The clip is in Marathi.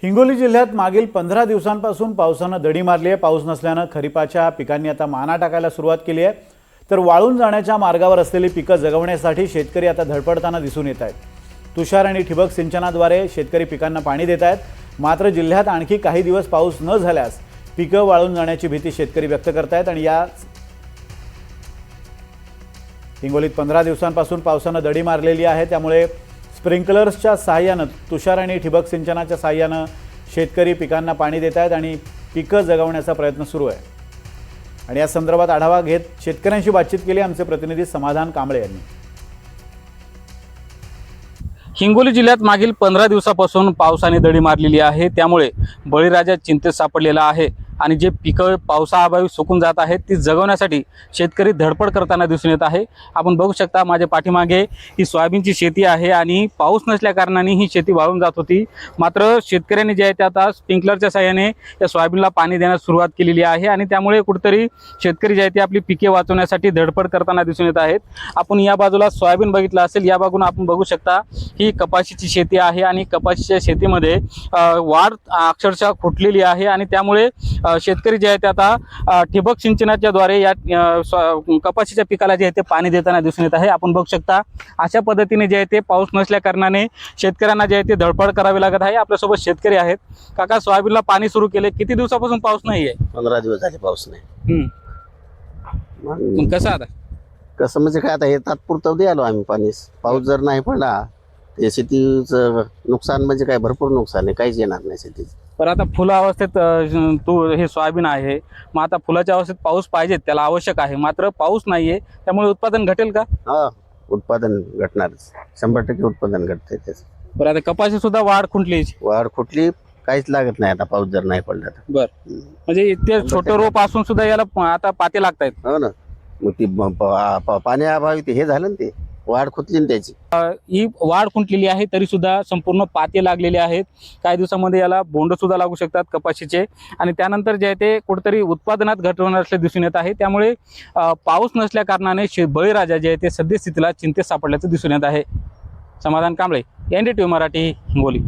हिंगोली जिल्ह्यात मागील 15 दिवसांपासून पावसानं दडी मारली आहे। पाऊस नसल्यानं खरीपाच्या पिकांनी आता माना टाकायला सुरुवात केली आहे। तर वाळून जाण्याच्या मार्गावर असलेली पिकं जगवण्यासाठी शेतकरी आता धडपडताना दिसून येत आहेत। तुषार आणि ठिबक सिंचनाद्वारे शेतकरी पिकांना पाणी देत आहेत। मात्र जिल्ह्यात आणखी काही दिवस पाऊस न झाल्यास पिकं वाळून जाण्याची भीती शेतकरी व्यक्त करत आहेत। आणि या हिंगोलीत 15 दिवसांपासून पावसानं दडी मारलेली आहे, त्यामुळे स्प्रिंकलर्सच्या सहाय्यानं तुषार आणि ठिबक सिंचनाच्या सहाय्यानं शेतकरी पिकांना पाणी देत आहेत आणि पिकं जगवण्याचा प्रयत्न सुरू आहे। आणि या संदर्भात आढावा घेत शेतकऱ्यांशी बातचीत केली आमचे प्रतिनिधी समाधान कांबळे यांनी। हिंगोली जिल्ह्यात मागील 15 दिवसापासून पावसाने दडी मारलेली आहे, त्यामुळे बळीराजा चिंतेत सापडलेला आहे आणि जे पिकं पावसाअभावी सुकून जात आहेत ती जगवण्यासाठी शेतकरी धडपड करताना दिसून येत आहे। आपण बघू शकता माझ्या पाठीमागे ही सोयाबीनची शेती आहे आणि पाऊस नसल्या कारणाने ही शेती वाळून जात होती। मात्र शेतकऱ्यांनी जे आहे ते आता स्प्रिंकलरच्या सहाय्याने या सोयाबीनला पाणी देण्यास सुरुवात केलेली आहे आणि त्यामुळे कुठेतरी शेतकरी जे आहे ते आपली पिके वाचवण्यासाठी धडपड करताना दिसून येत आहेत। आपण या बाजूला सोयाबीन बघितलं असेल, या बाजूला आपण बघू शकता ही कपाशीची शेती आहे आणि कपाशीच्या शेतीमध्ये वाढ अक्षरशः फुटलेली आहे आणि त्यामुळे शेतकरी जे आहे ते आता ठिबक सिंचनाच्या द्वारे या कपाशीच्या पिकाला जे आहे ते पाणी देताना दिसून येत आहे। आपण बघू शकता अशा पद्धतीने जे आहे ते पाऊस नसल्या कारणाने शेतकऱ्यांना जे आहे ते धडपड करावी लागत आहे। आपल्यासोबत शेतकरी आहेत। काका, सोयाबीनला पाणी सुरू केले, किती दिवसापासून पाऊस नाही आहे? 15 दिवस झाले पाऊस नाही। मग कसं आता कसं म्हणजे काय, आता हे तात्पुरतं द्यालो आम्ही पाणी। पाऊस जर नाही पडला ते शेतीचं नुकसान म्हणजे काय, भरपूर नुकसान आहे, काहीच येणार नाही शेतीचं। पण आता फुला अवस्थेत हे सोयाबीन आहे, मग आता फुलाच्या अवस्थेत पाऊस पाहिजे, त्याला आवश्यक आहे, मात्र पाऊस नाहीये, त्यामुळे उत्पादन घटेल का? हा, उत्पादन घटणारच, 100% उत्पादन घटते त्याचं। बरं, आता कपाशी सुद्धा वाढ खुंटली, वाढ कुठली काहीच लागत नाही आता पाऊस जर नाही पडला तर। बर, म्हणजे इतके छोटं रोप असून सुद्धा याला आता पाते लागतायत। हो ना, मग ती पाण्याअभावी ते हे झालं ना, ते वाढ खुतली ना त्याची। ही वाढ खुंटलेली आहे तरी सुद्धा संपूर्ण पाते लागलेले आहेत। काही दिवसामध्ये याला बोंड सुद्धा लागू शकतात कपाशीचे आणि त्यानंतर जे आहे ते कुठेतरी उत्पादनात घट होणार असले दिसून येत आहे। त्यामुळे पाऊस नसल्या कारणाने बळीराजा जे आहे ते सद्यस्थितीला चिंतेत सापडल्याचं दिसून येत आहे। समाधान कांबळे, NDTV मराठी, हिंगोली।